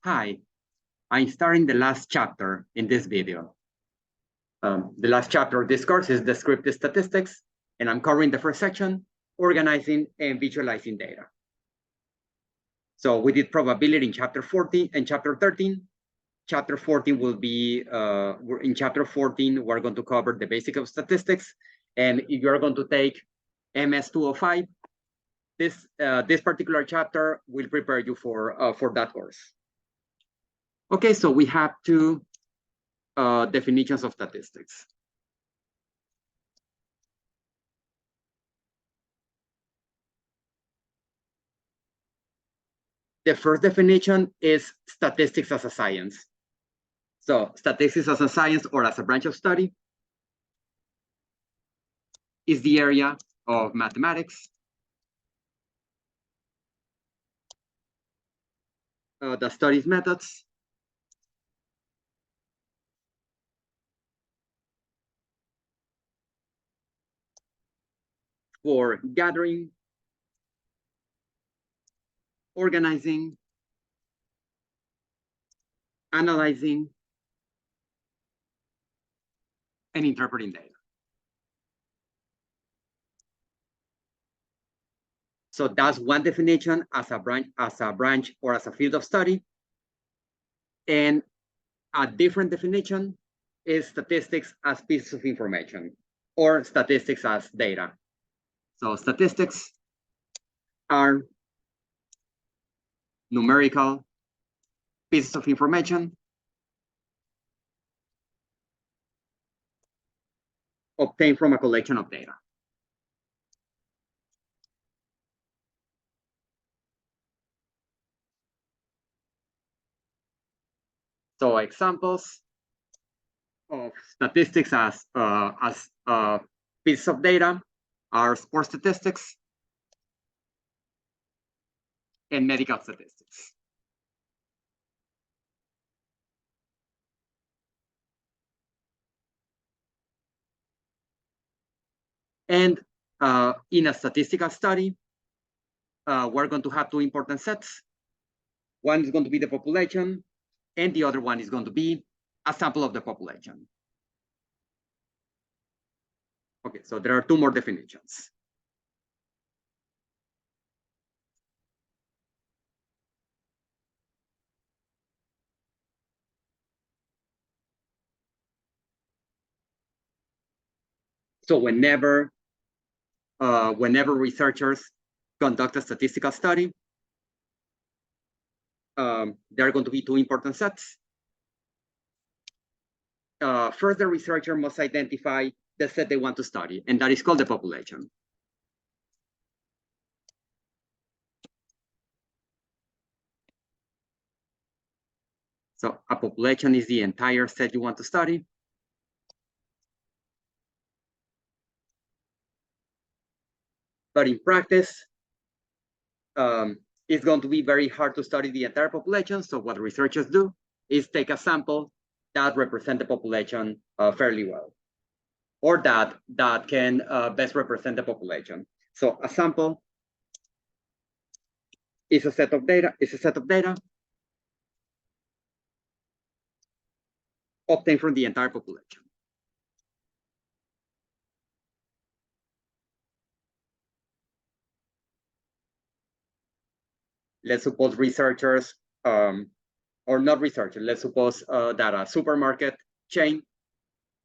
Hi, I'm starting the last chapter in this video. The last chapter of this course is descriptive statistics, and I'm covering the first section, organizing and visualizing data. So we did probability in chapter 14 and chapter 13. Chapter 14 will be, in chapter 14, we're going to cover the basics of statistics. And if you're going to take MS 205, this particular chapter will prepare you for that course. Okay, so we have two definitions of statistics. The first definition is statistics as a science. So statistics as a science or as a branch of study is the area of mathematics that studies methods for gathering, organizing, analyzing, and interpreting data. So that's one definition as a branch or as a field of study. And a different definition is statistics as pieces of information or statistics as data. So statistics are numerical pieces of information obtained from a collection of data. So examples of statistics as pieces of data are sports statistics and medical statistics. And in a statistical study, we're going to have two important sets. One is going to be the population, and the other one is going to be a sample of the population. Okay, so there are two more definitions. So whenever researchers conduct a statistical study, there are going to be two important sets. First, the researcher must identify the set they want to study, and that is called the population. So a population is the entire set you want to study. But in practice, it's going to be very hard to study the entire population. So what researchers do is take a sample that represent the population fairly well, or that can best represent the population. So a sample is a set of data. Obtained from the entire population. Let's suppose researchers, or not researchers, let's suppose that a supermarket chain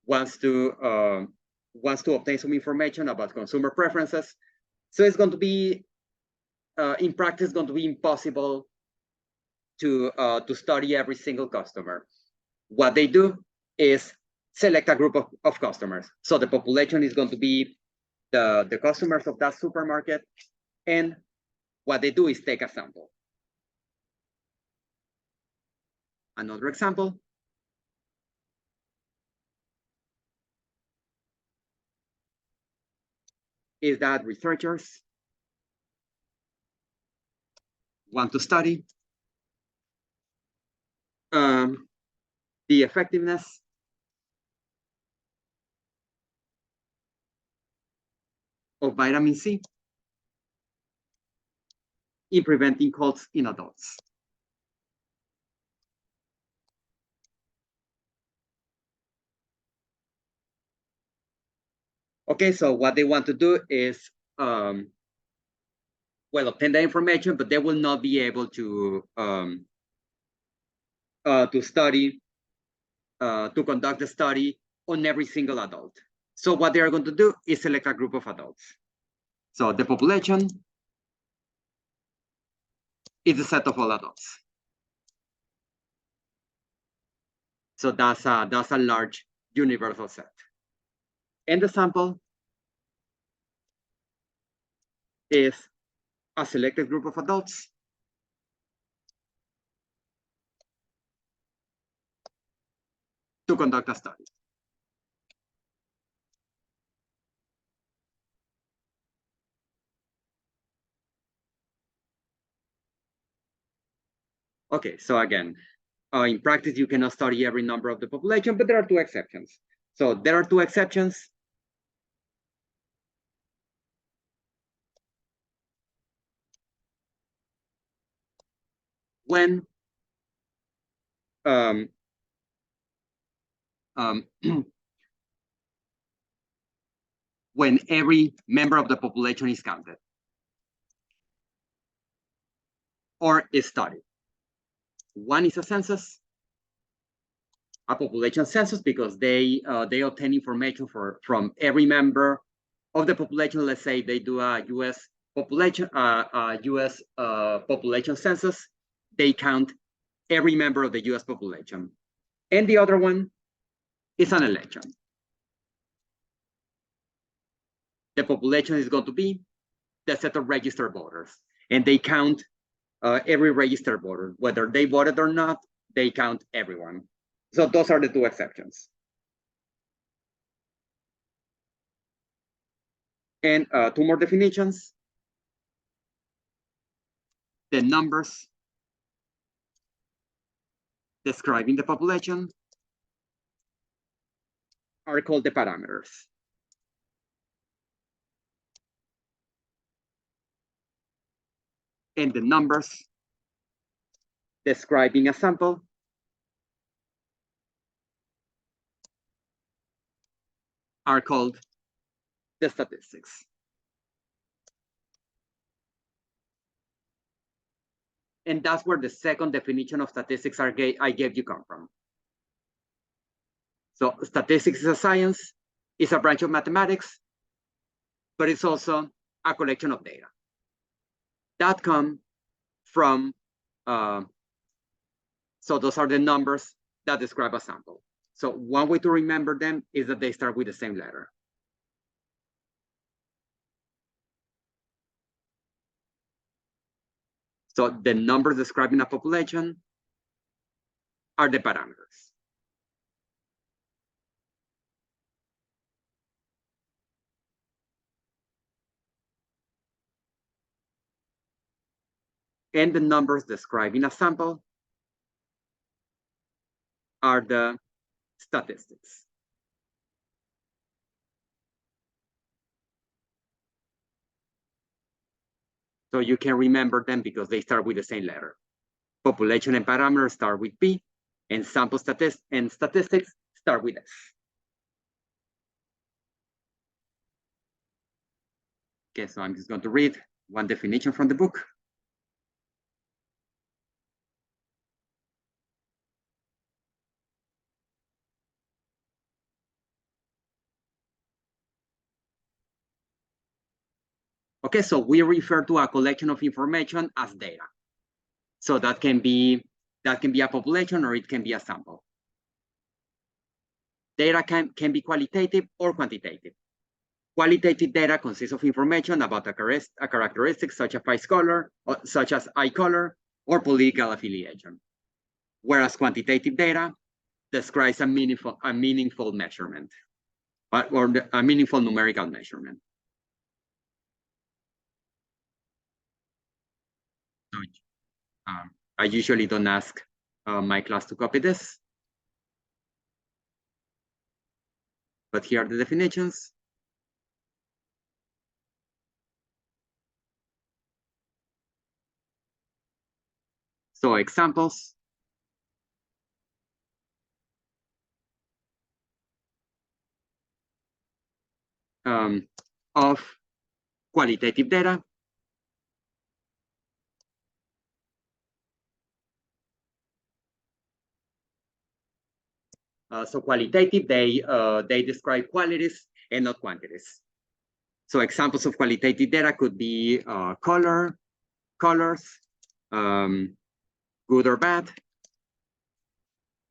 wants to obtain some information about consumer preferences. So it's going to be, in practice, going to be impossible to study every single customer. What they do is select a group of customers. So the population is going to be the customers of that supermarket, and what they do is take a sample. Another example is that researchers want to study the effectiveness of vitamin C in preventing colds in adults. Okay, so what they want to do is, well, obtain the information, but they will not be able to study, to conduct the study on every single adult. So what they are going to do is select a group of adults. So the population is the set of all adults. So that's a large universal set. And the sample is a selected group of adults to conduct a study. Okay, so again, in practice, you cannot study every number of the population, but there are two exceptions. So there are two exceptions. When when every member of the population is counted or is studied. One is a census, a population census, because they obtain information from every member of the population. Let's say they do a U.S. population population census. They count every member of the U.S. population. And the other one is an election. The population is going to be the set of registered voters, and they count every registered voter, whether they voted or not. They count everyone. So those are the two exceptions. And two more definitions. The numbers describing the population are called the parameters. And the numbers describing a sample are called the statistics. And that's where the second definition of statistics I gave you come from. So statistics is a science, it's a branch of mathematics, but it's also a collection of data that come from, so those are the numbers that describe a sample. So one way to remember them is that they start with the same letter. So the numbers describing a population are the parameters. And the numbers describing a sample are the statistics. So you can remember them because they start with the same letter. Population and parameters start with P, and sample statistics start with S. Okay, so I'm just going to read one definition from the book. Okay, so we refer to a collection of information as data. So that can be a population or it can be a sample. Data can be qualitative or quantitative. Qualitative data consists of information about a characteristic such as eye color or political affiliation. Whereas quantitative data describes a meaningful measurement or a meaningful numerical measurement. So, I usually don't ask my class to copy this, but here are the definitions. So examples. of qualitative data. So qualitative, they describe qualities and not quantities. So examples of qualitative data could be colors, good or bad,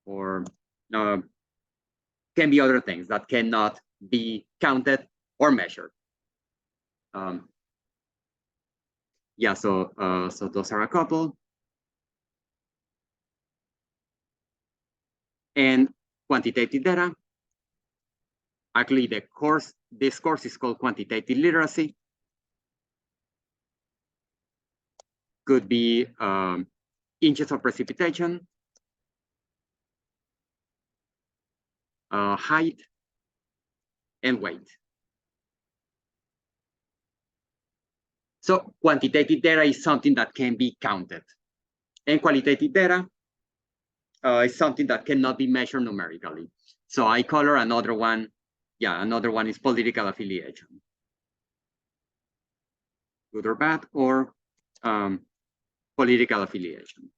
or can be other things that cannot be counted or measured. Yeah, so those are a couple. And quantitative data. Actually, this course is called quantitative literacy. Could be inches of precipitation, height, and weight. So quantitative data is something that can be counted. And qualitative data is something that cannot be measured numerically. So I color another one. Yeah, another one is political affiliation. Good or bad, or political affiliation.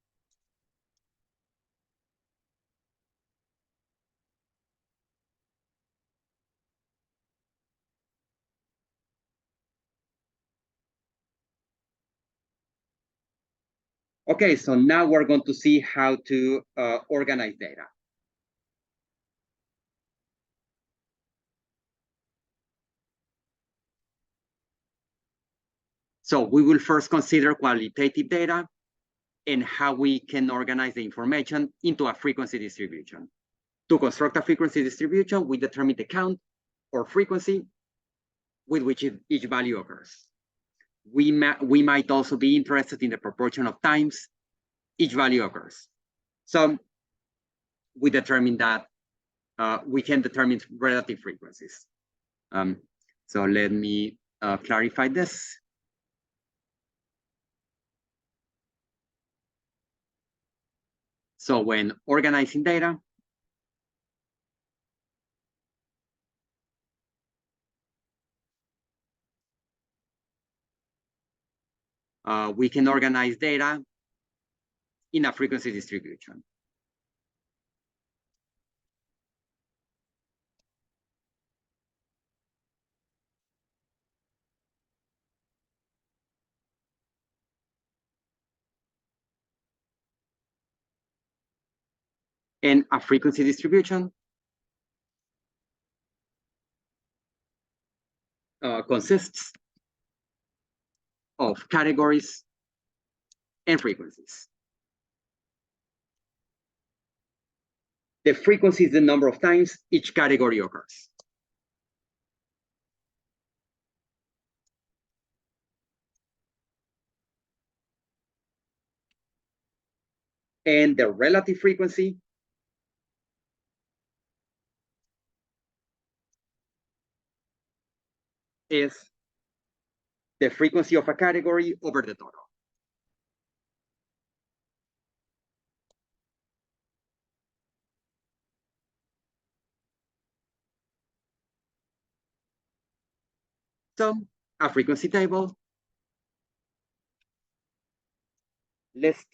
Okay, so now we're going to see how to organize data. So we will first consider qualitative data and how we can organize the information into a frequency distribution. To construct a frequency distribution, we determine the count or frequency with which each value occurs. We might also be interested in the proportion of times each value occurs. So we determine that we can determine relative frequencies. So let me clarify this. So when organizing data, we can organize data in a frequency distribution. And a frequency distribution consists of categories and frequencies. The frequency is the number of times each category occurs. And the relative frequency is the frequency of a category over the total. So a frequency table lists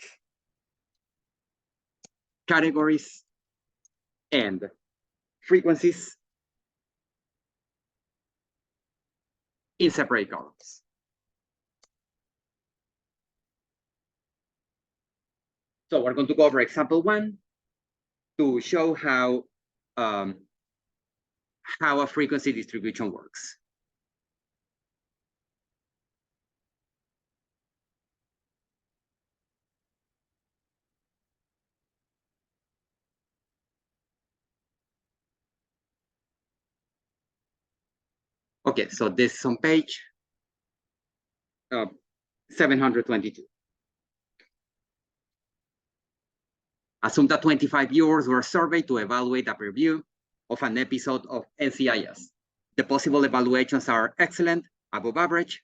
categories and frequencies in separate columns. So we're going to go over example 1 to show how a frequency distribution works. Okay, so this is on page 722. Assume that 25 viewers were surveyed to evaluate a preview of an episode of NCIS. The possible evaluations are excellent, above average,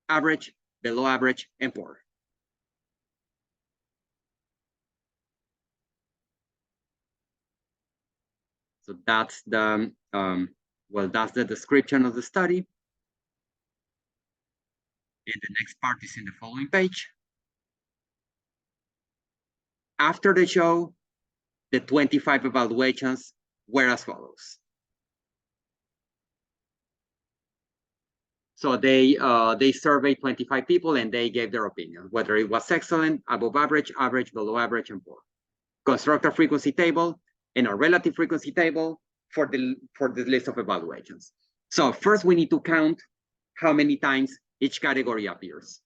average, below average, and poor. So that's the Well, that's the description of the study. And the next part is in the following page. After the show, the 25 evaluations were as follows. So they surveyed 25 people and they gave their opinion, whether it was excellent, above average, average, below average, and poor. Construct a frequency table and a relative frequency table for this list of evaluations. So first we need to count how many times each category appears.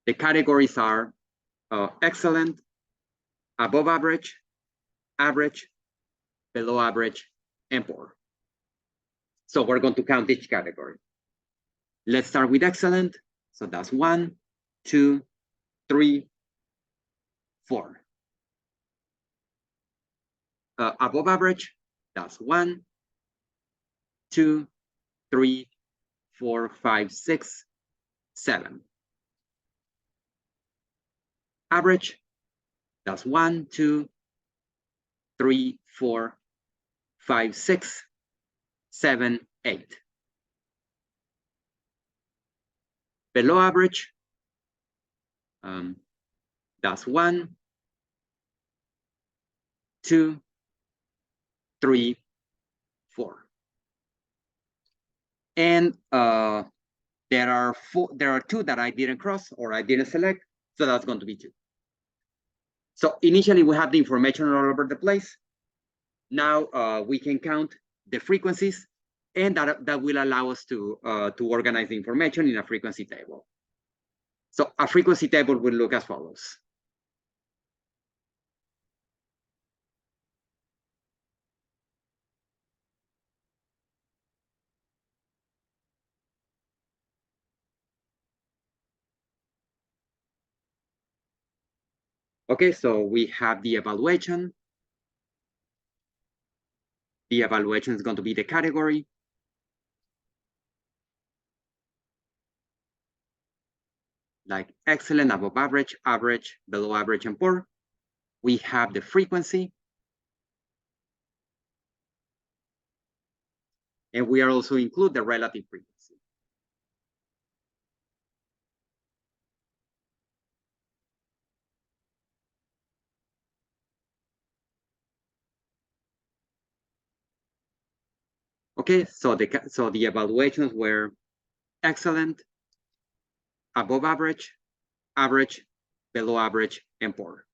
The categories are excellent, above average, average, below average, and poor. So we're going to count each category. Let's start with excellent. So that's 1, 2, 3, 4. Above average, that's 1, 2, 3, 4, 5, 6, 7. Average, that's 1, 2, 3, 4, 5, 6, 7, 8. Below average, that's 1, 2, 3, 4. And there are 2 that I didn't cross or I didn't select, so that's going to be 2. So initially we have the information all over the place. Now we can count the frequencies, and that will allow us to organize the information in a frequency table. So a frequency table will look as follows. Okay, so we have the evaluation. The evaluation is going to be the category. Like excellent, above average, average, below average, and poor. We have the frequency. And we are also include the relative frequency. Okay, so the evaluations were excellent, above average, average, below average, and poor.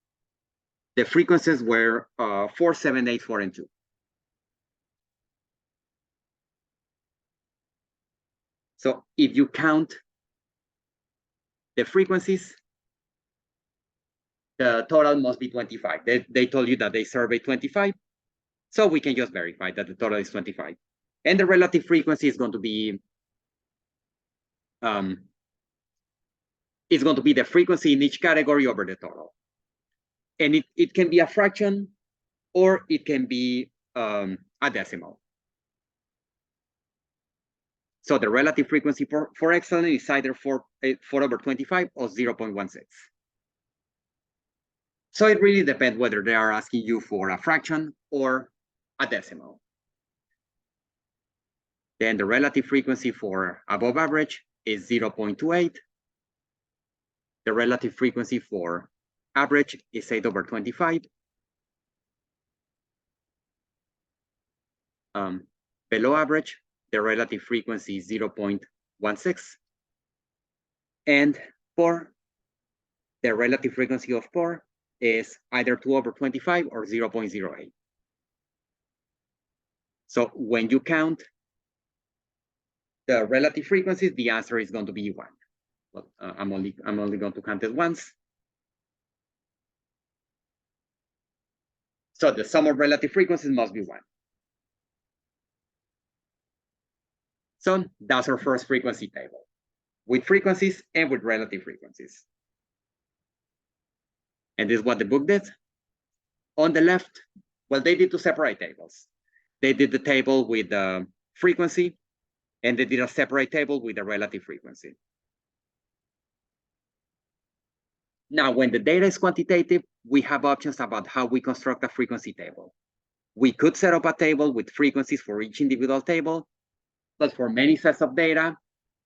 The frequencies were 4, 7, 8, 4, and 2. So if you count the frequencies, the total must be 25. They told you that they surveyed 25, so we can just verify that the total is 25. And the relative frequency is going to be the frequency in each category over the total. And it can be a fraction, or it can be a decimal. So the relative frequency for excellent is either 4 over 25 or 0.16. So it really depends whether they are asking you for a fraction or a decimal. Then the relative frequency for above average is 0.28. The relative frequency for average is 8 over 25. Below average, the relative frequency is 0.16. And poor, the relative frequency of poor is either 2 over 25 or 0.08. So when you count the relative frequencies, the answer is going to be 1. Well, I'm only going to count it once. So the sum of relative frequencies must be 1. So that's our first frequency table, with frequencies and with relative frequencies. And this is what the book did. On the left, well, they did 2 separate tables. They did the table with the frequency, and they did a separate table with the relative frequency. Now, when the data is quantitative, we have options about how we construct a frequency table. We could set up a table with frequencies for each individual table, but for many sets of data,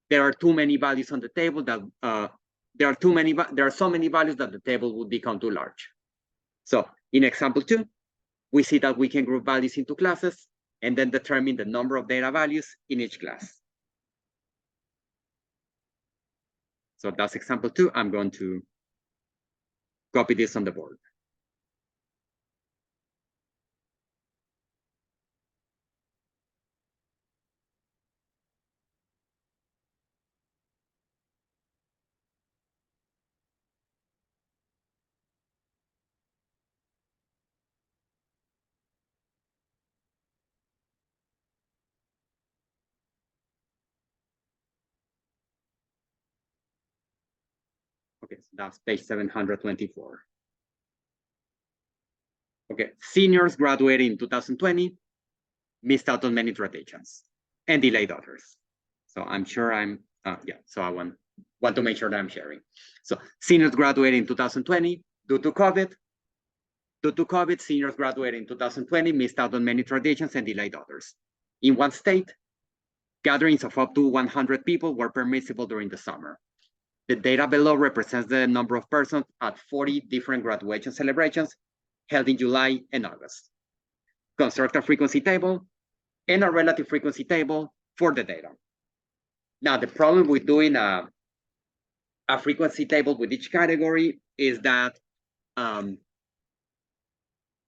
there are too many values on the table that there are so many values that the table would become too large. So in example 2, we see that we can group values into classes and then determine the number of data values in each class. So that's example 2. I'm going to copy this on the board. Okay, so that's page 724. Okay, seniors graduated in 2020, missed out on many rotations, and delayed others. So I'm sure so I want to make sure that I'm sharing. So seniors graduated in 2020 due to COVID. Due to COVID, seniors graduated in 2020, missed out on many traditions and delayed others. In one state, gatherings of up to 100 people were permissible during the summer. The data below represents the number of persons at 40 different graduation celebrations held in July and August. Construct a frequency table and a relative frequency table for the data. Now, the problem with doing a frequency table with each category is that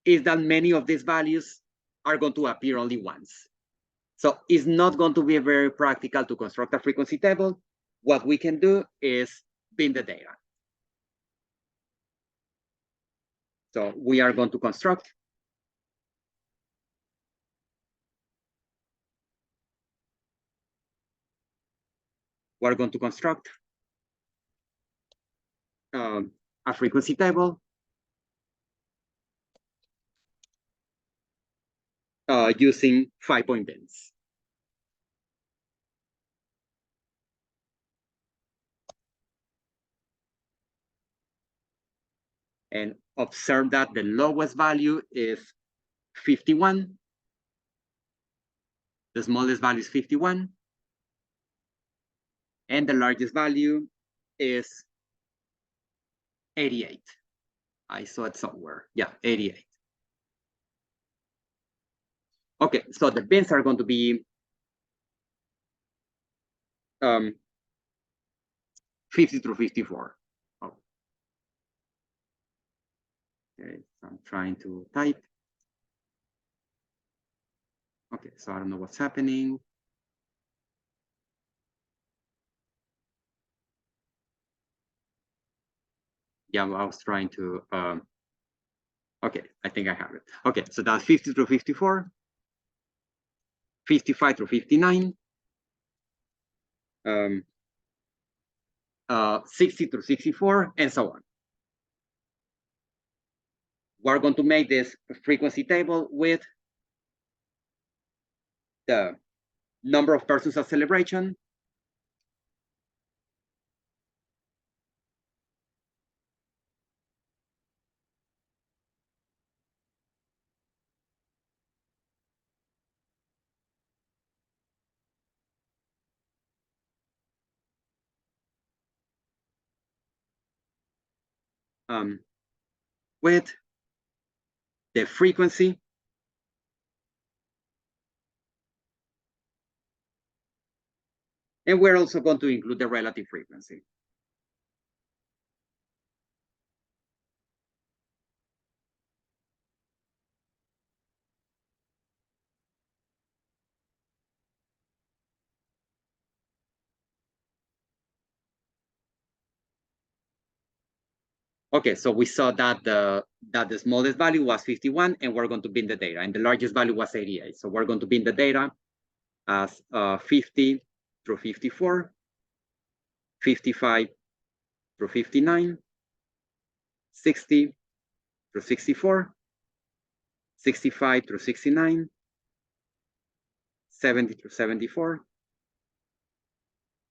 many of these values are going to appear only once. So it's not going to be very practical to construct a frequency table. What we can do is bin the data. So we are going to construct a frequency table using 5-point bins. And observe that the lowest value is 51. The smallest value is 51. And the largest value is 88. I saw it somewhere. Yeah, 88. Okay, so the bins are going to be 50 through 54. Oh. Okay, so I'm trying to type. Okay, so I don't know what's happening. Yeah, I was trying to, okay, I think I have it. Okay, so that's 50 through 54, 55 through 59, 60 through 64, and so on. We're going to make this frequency table with the number of persons at celebration, with the frequency, and we're also going to include the relative frequency. Okay, so we saw that the smallest value was 51, and we're going to bin the data, and the largest value was 88. So we're going to bin the data as 50 through 54, 55 through 59, 60 through 64, 65 through 69, 70 through 74,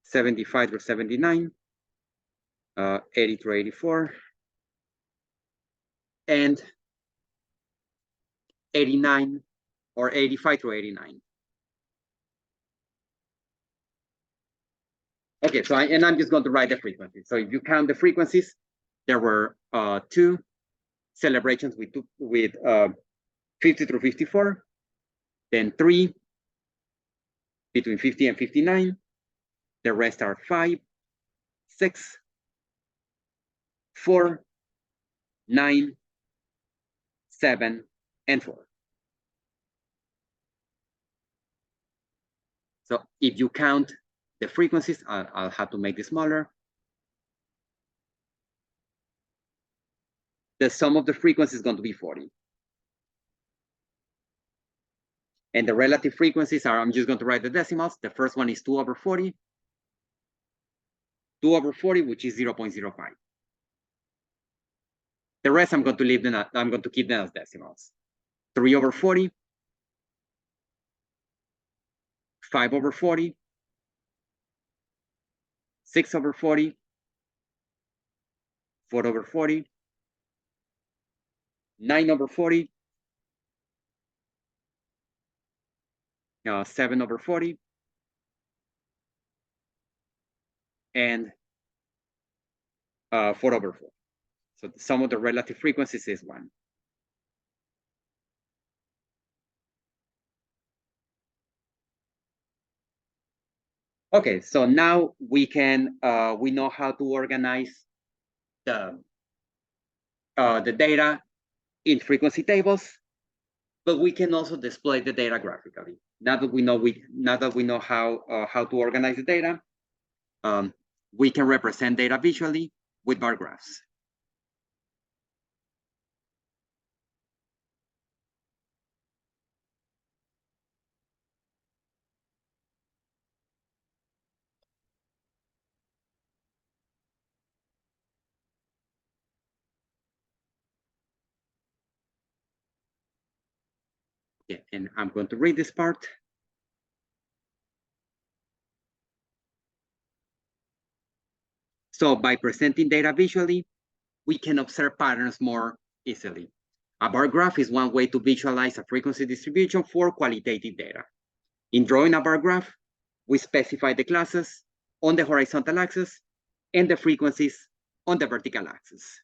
75 through 79, 80 through 84, and 89 or 85 to 89. Okay, so I'm just going to write the frequencies. So if you count the frequencies, there were 2 celebrations with 50 through 54, then 3 between 50 and 59. The rest are 5, 6, 4, 9, 7, and 4. So if you count the frequencies, I'll have to make this smaller. The sum of the frequencies is going to be 40. And the relative frequencies are, I'm just going to write the decimals. The first one is 2 over 40. 2 over 40, which is 0.05. The rest I'm going to leave them, I'm going to keep them as decimals. 3 over 40. 5 over 40. 6 over 40. 4 over 40. 9 over 40. 7 over 40. And 4 over 4. So the sum of the relative frequencies is 1. Okay, so now we know how to organize the data in frequency tables, but we can also display the data graphically. Now that we know how to organize the data, we can represent data visually with bar graphs. Yeah, and I'm going to read this part. So by presenting data visually, we can observe patterns more easily. A bar graph is one way to visualize a frequency distribution for qualitative data. In drawing a bar graph, we specify the classes on the horizontal axis and the frequencies on the vertical axis.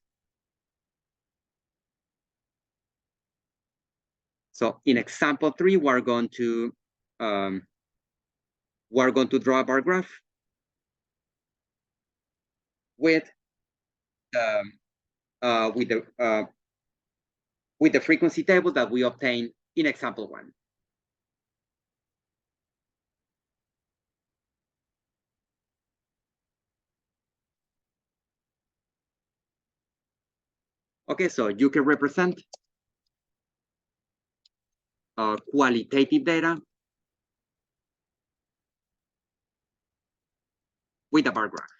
So in example 3, we're going to draw a bar graph with the frequency table that we obtained in example 1. Okay, so you can represent qualitative data with a bar graph.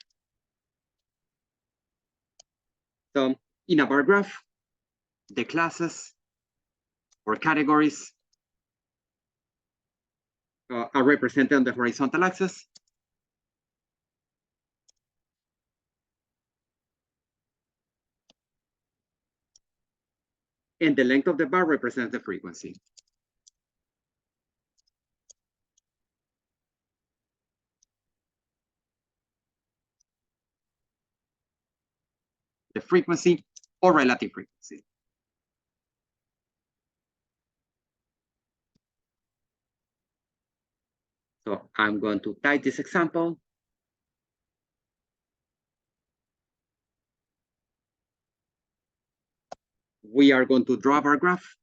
So in a bar graph, the classes or categories are represented on the horizontal axis. And the length of the bar represents the frequency. The frequency or relative frequency. So I'm going to type this example. We are going to draw our graph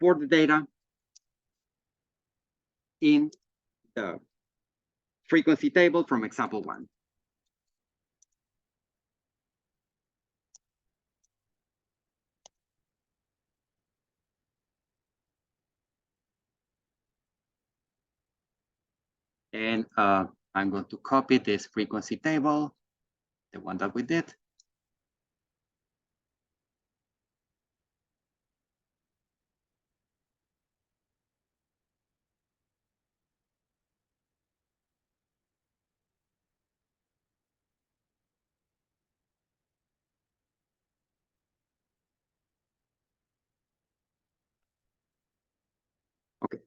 for the data in the frequency table from example 1. And I'm going to copy this frequency table, the one that we did.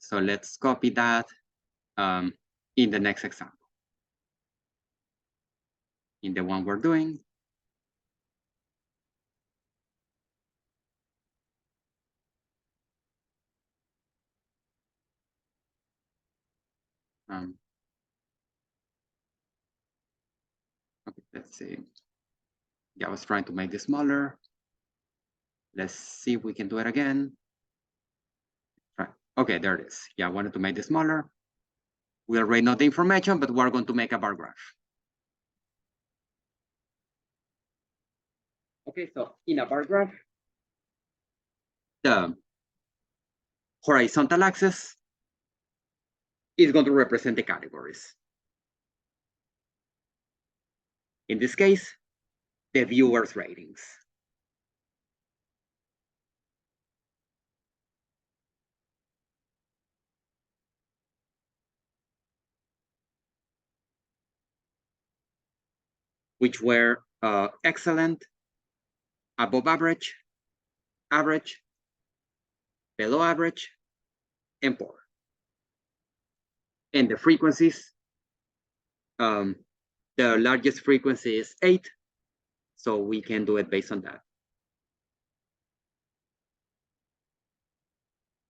so let's copy that in the next example. In the one we're doing. Okay, let's see. Yeah, I was trying to make this smaller. Let's see if we can do it again. Right. Okay, there it is. Yeah, I wanted to make this smaller. We already know the information, but we're going to make a bar graph. Okay, so in a bar graph, the horizontal axis is going to represent the categories. In this case, the viewers' ratings. Which were excellent, above average, average, below average, and poor. And the frequencies, the largest frequency is 8, so we can do it based on that.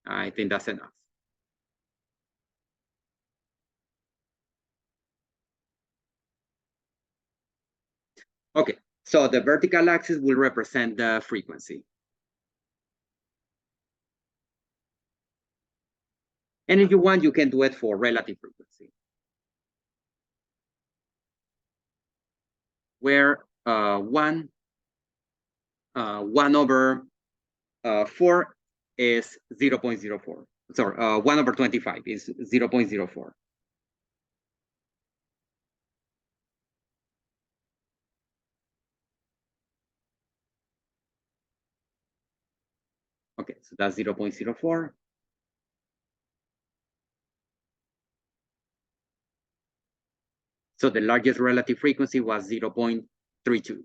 I think that's enough. Okay, so the vertical axis will represent the frequency. And if you want, you can do it for relative frequency, where 1 over 4 is 0.04. Sorry, 1 over 25 is 0.04. Okay, so that's 0.04. So the largest relative frequency was 0.32.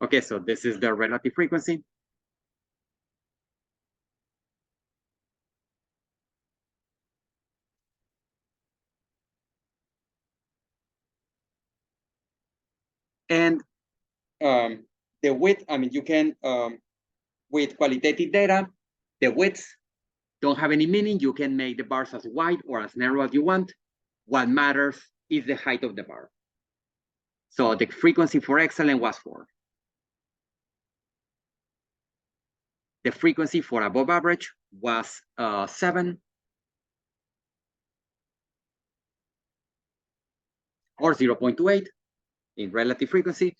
Okay, so this is the relative frequency. And the width, I mean, you can, with qualitative data, the widths don't have any meaning. You can make the bars as wide or as narrow as you want. What matters is the height of the bar. So the frequency for excellent was 4. The frequency for above average was 7. Or 0.28 in relative frequency.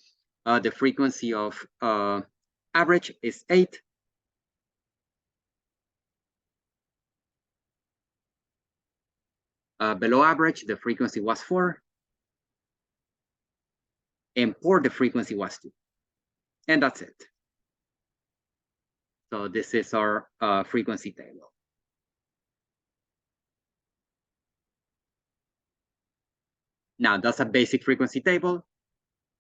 The frequency of average is 8. Below average, the frequency was 4. And poor, the frequency was 2. And that's it. So this is our frequency table. Now, that's a basic frequency table.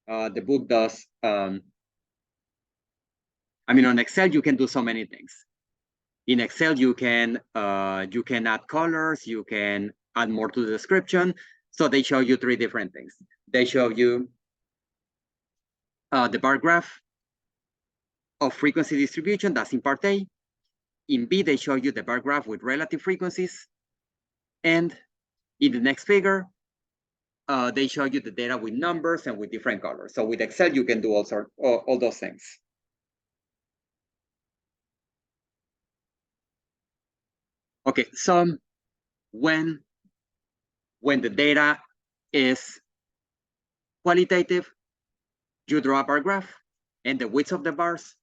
The book does, I mean, on Excel, you can do so many things. In Excel, you can add colors, you can add more to the description. So they show you 3 different things. They show you the bar graph of frequency distribution, that's in part A. In B, they show you the bar graph with relative frequencies. And in the next figure, they show you the data with numbers and with different colors. So with Excel, you can do all those things. Okay, so when the data is qualitative, you draw a bar graph, and the widths of the bars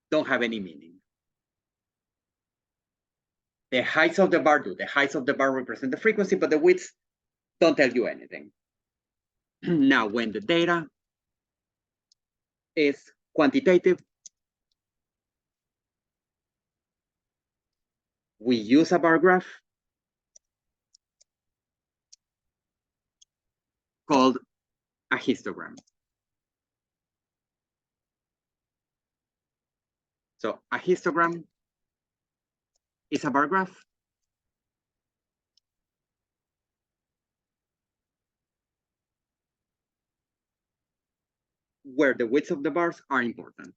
don't have any meaning. The heights of the bar do. The heights of the bar represent the frequency, but the widths don't tell you anything. Now, when the data is quantitative, we use a bar graph, called a histogram. So a histogram is a bar graph where the widths of the bars are important.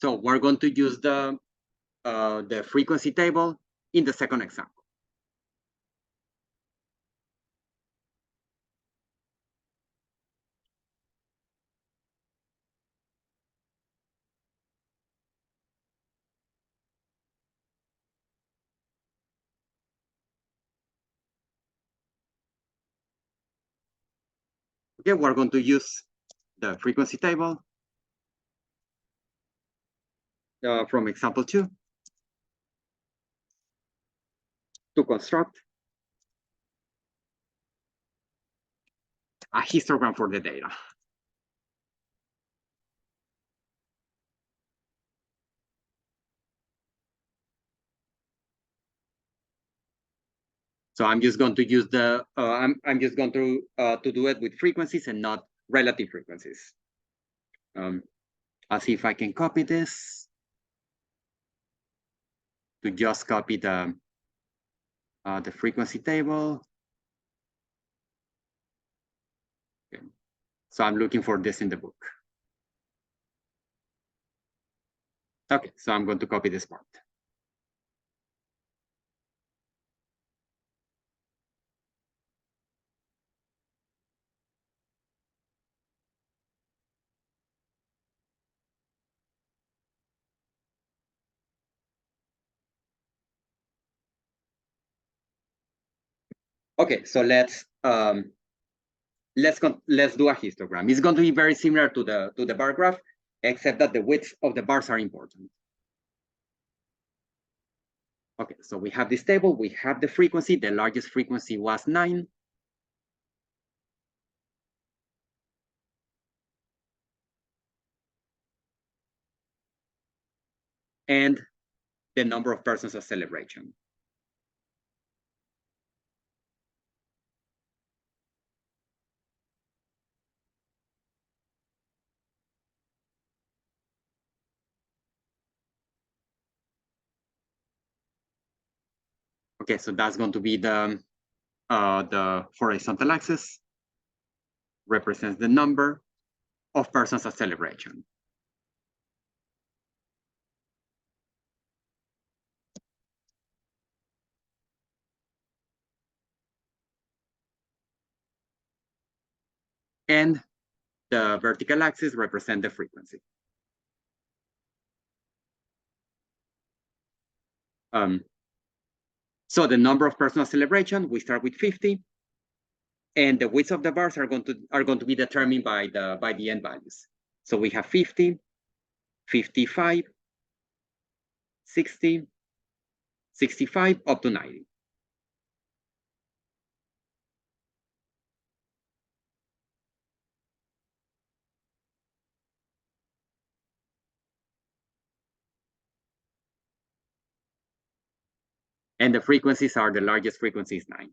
So we're going to use the frequency table in the second example. Okay, we're going to use the frequency table from example 2 to construct a histogram for the data. So I'm just going to use the I'm just going to do it with frequencies and not relative frequencies. I'll see if I can copy this to just copy the frequency table. Okay. So I'm looking for this in the book. Okay, so I'm going to copy this part. Okay, so let's do a histogram. It's going to be very similar to the bar graph, except that the widths of the bars are important. Okay, so we have this table, we have the frequency, the largest frequency was 9. And the number of persons of celebration. Okay, so that's going to be the horizontal axis, represents the number of persons at celebration. And the vertical axis represents the frequency. So the number of persons at celebration, we start with 50, and the widths of the bars are going to be determined by the end values. So we have 50, 55, 60, 65, up to 90. And the frequencies are, the largest frequency is 9.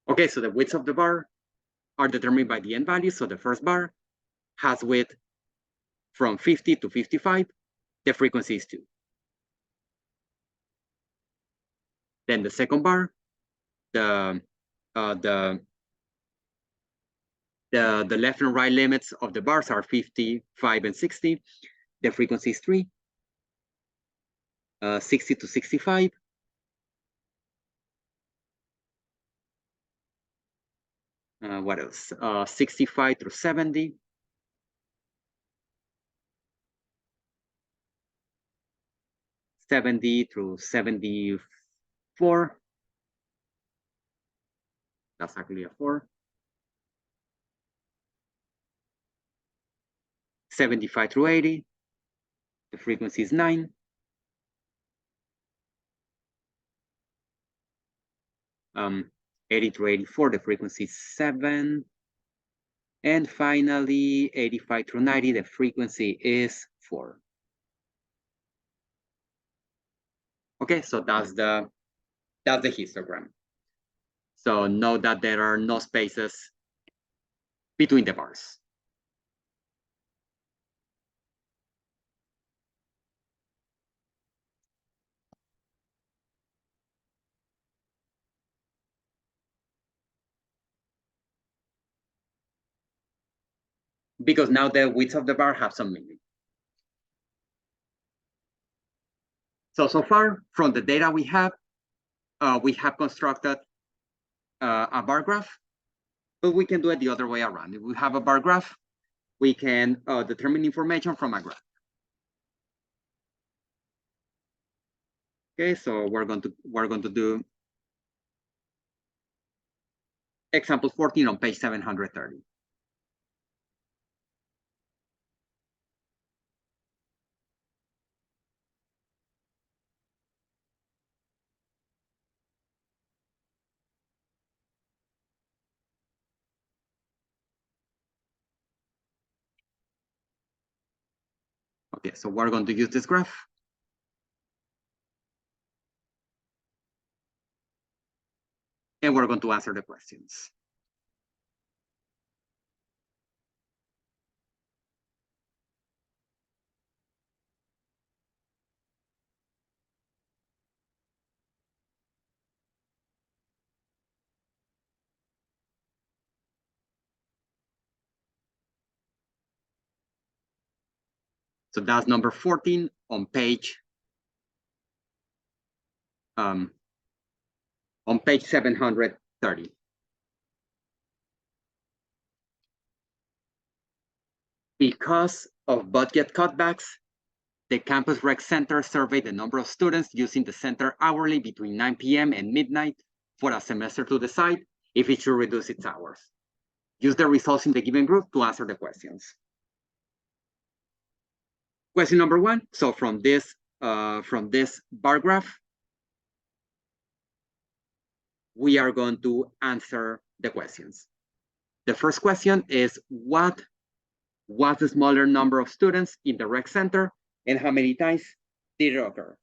Okay, so the widths of the bar are determined by the end value. So the first bar has width from 50 to 55. The frequency is 2. Then the second bar, the left and right limits of the bars are 55 and 60. The frequency is 3. 60 to 65. What else? 65 through 70. 70 through 74. That's actually a 4. 75 through 80, the frequency is 9. Um, 80 through 84, the frequency is 7. And finally, 85 through 90, the frequency is 4. Okay, so that's the histogram. So note that there are no spaces between the bars. Because now the widths of the bar have some meaning. So far, from the data we have constructed a bar graph, but we can do it the other way around. If we have a bar graph, we can determine information from a graph. Okay, so we're going to do example 14 on page 730. Okay, so we're going to use this graph. And we're going to answer the questions. So that's number 14 on page 730. Because of budget cutbacks, the Campus Rec Center surveyed the number of students using the center hourly between 9 p.m. and midnight for a semester to decide if it should reduce its hours. Use the results in the given group to answer the questions. Question number 1. So from this bar graph, we are going to answer the questions. The first question is, what was the smaller number of students in the rec center and how many times did it occur?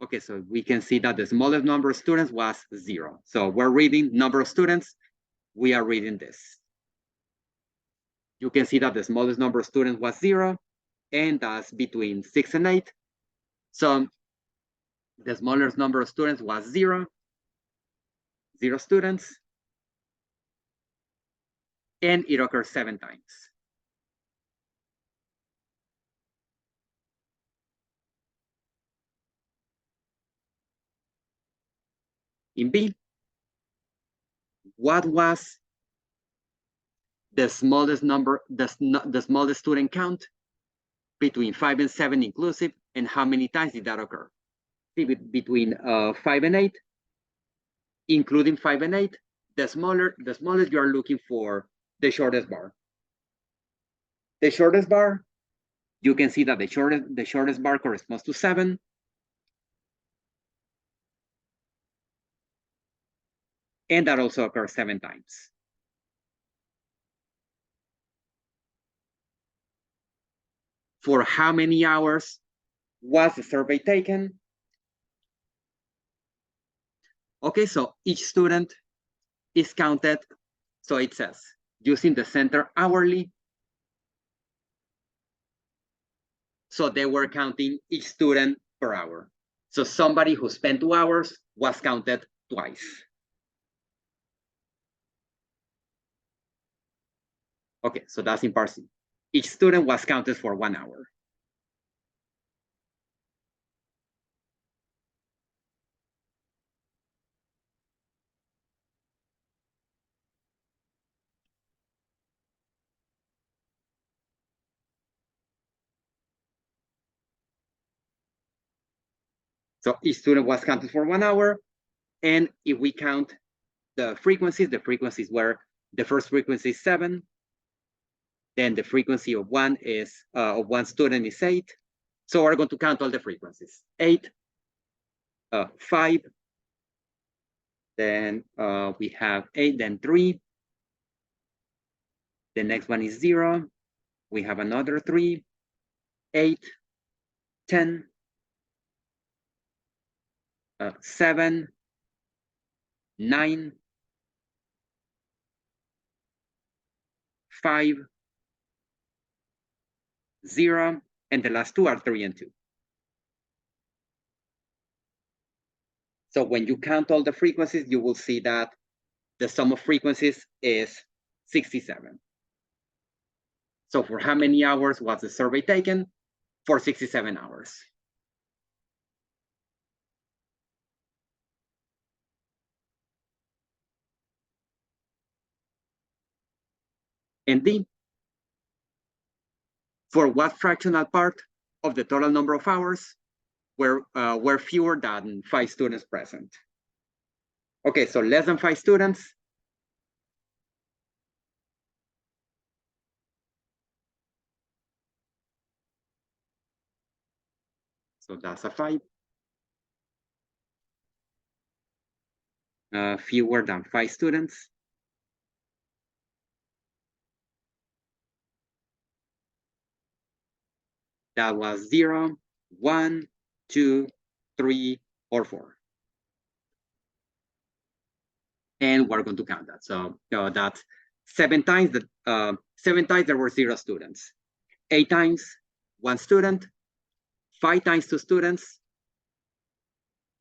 Okay, so we can see that the smallest number of students was 0. So we're reading number of students, we are reading this. You can see that the smallest number of students was 0, and that's between 6 and 8. So the smallest number of students was 0 students, and it occurred 7 times. In B, what was the smallest number, the smallest student count between 5 and 7 inclusive, and how many times did that occur? See, between 5 and 8, including 5 and 8, the smallest you are looking for the shortest bar. The shortest bar, you can see that the shortest bar corresponds to 7. And that also occurs 7 times. For how many hours was the survey taken? Okay, so each student is counted. So it says, using the center hourly. So they were counting each student per hour. So somebody who spent 2 hours was counted twice. Okay, so that's in part C. Each student was counted for 1 hour. So each student was counted for 1 hour. And if we count the frequencies were, the first frequency is 7, Then the frequency of one student is 8. So we're going to count all the frequencies. 8, 5. Then we have 8, then 3. The next one is 0. We have another 3, 8, 10, 7, 9, 5, 0, and the last two are 3 and 2. So when you count all the frequencies, you will see that the sum of frequencies is 67. So for how many hours was the survey taken? For 67 hours. And D, for what fractional part of the total number of hours were fewer than 5 students present? Okay, so less than 5 students. So that's a 5. Fewer than 5 students. That was 0, 1, 2, 3, or 4. And we're going to count that. So that's 7 times that 7 times there were 0 students. 8 times 1 student. 5 times 2 students.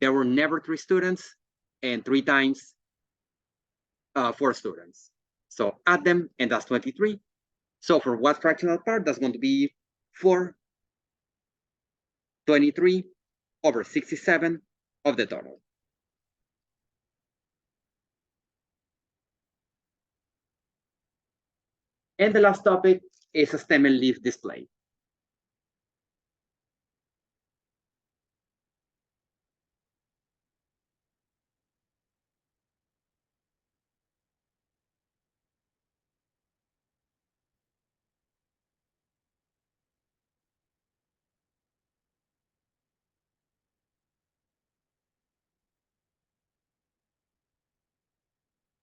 There were never 3 students, and 3 times 4 students. So add them, and that's 23. So for what fractional part, that's going to be 4, 23 over 67 of the total. And the last topic is a stem and leaf display.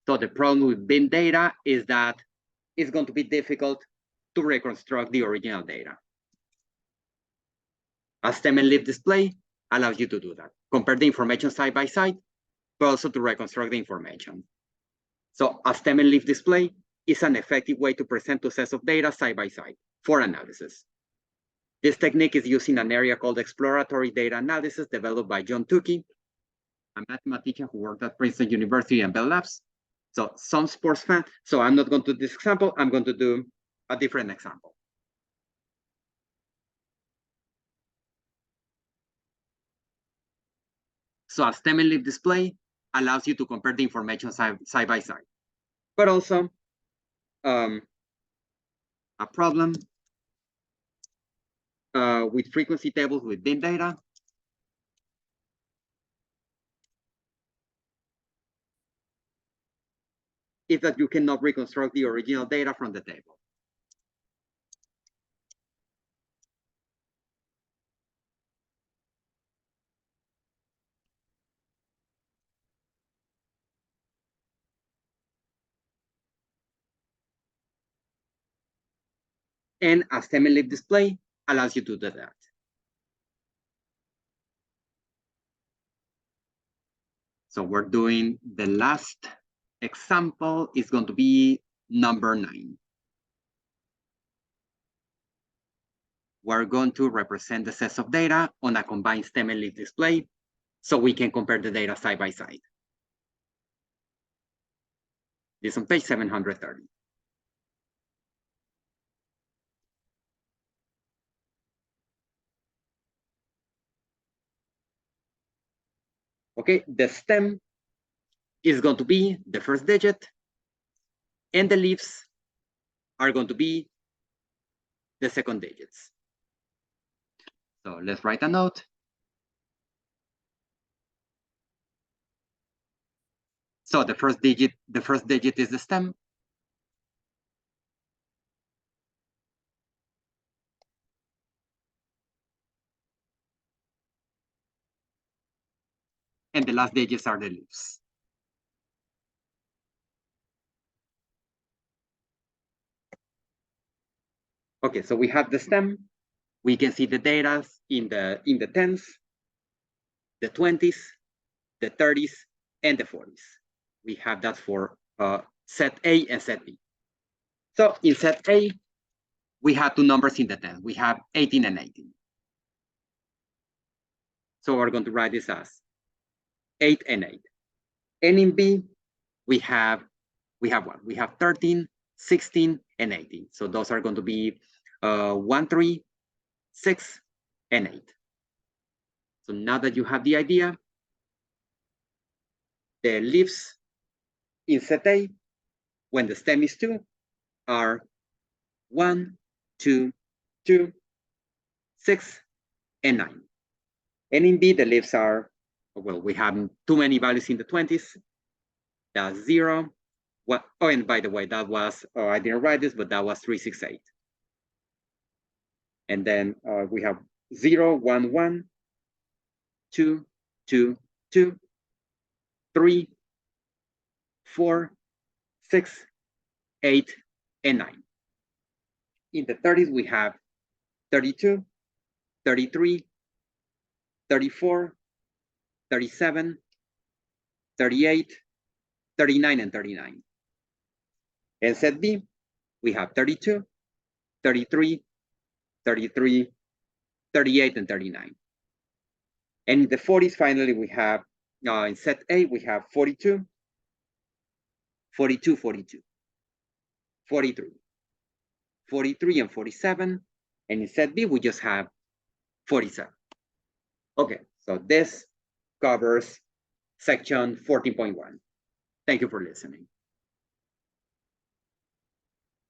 So the problem with bin data is that it's going to be difficult to reconstruct the original data. A stem and leaf display allows you to do that. Compare the information side by side, but also to reconstruct the information. So a stem and leaf display is an effective way to present two sets of data side by side for analysis. This technique is used in an area called exploratory data analysis developed by John Tukey, a mathematician who worked at Princeton University and Bell Labs. So some sports fan. So I'm not going to do this example. I'm going to do a different example. So a stem and leaf display allows you to compare the information side by side, but also a problem with frequency tables with bin data is that you cannot reconstruct the original data from the table. And a stem and leaf display allows you to do that. So we're doing the last example is going to be number 9. We're going to represent the sets of data on a combined stem and leaf display so we can compare the data side by side. This is on page 730. Okay, the stem is going to be the first digit, and the leaves are going to be the second digits. So let's write a note. So the first digit is the stem. and the last digits are the leaves. Okay, so we have the stem. We can see the data in the tens, the 20s, the 30s, and the 40s. We have that for set A and set B. So in set A, we have two numbers in the tens. We have 18 and 18. So we're going to write this as 8 and 8. And in B, we have what? We have 13, 16, and 18. So those are going to be 1, 3, 6, and 8. So now that you have the idea, the leaves in set A, when the stem is 2, are 1, 2, 2, 6, and 9. And in B, the leaves are, well, we have too many values in the 20s. That's 0. What? Oh, and by the way, that was, I didn't write this, but that was 3, 6, 8. And then we have 0, 1, 1, 2, 2, 2, 3, 4, 6, 8, and 9. In the 30s, we have 32, 33, 34, 37, 38, 39, and 39. In set B, we have 32, 33, 33, 38, and 39. And in the 40s, finally, we have, in set A, we have 42, 42, 42, 43, 43, and 47. And in set B, we just have 47. Okay, so this covers section 14.1. Thank you for listening.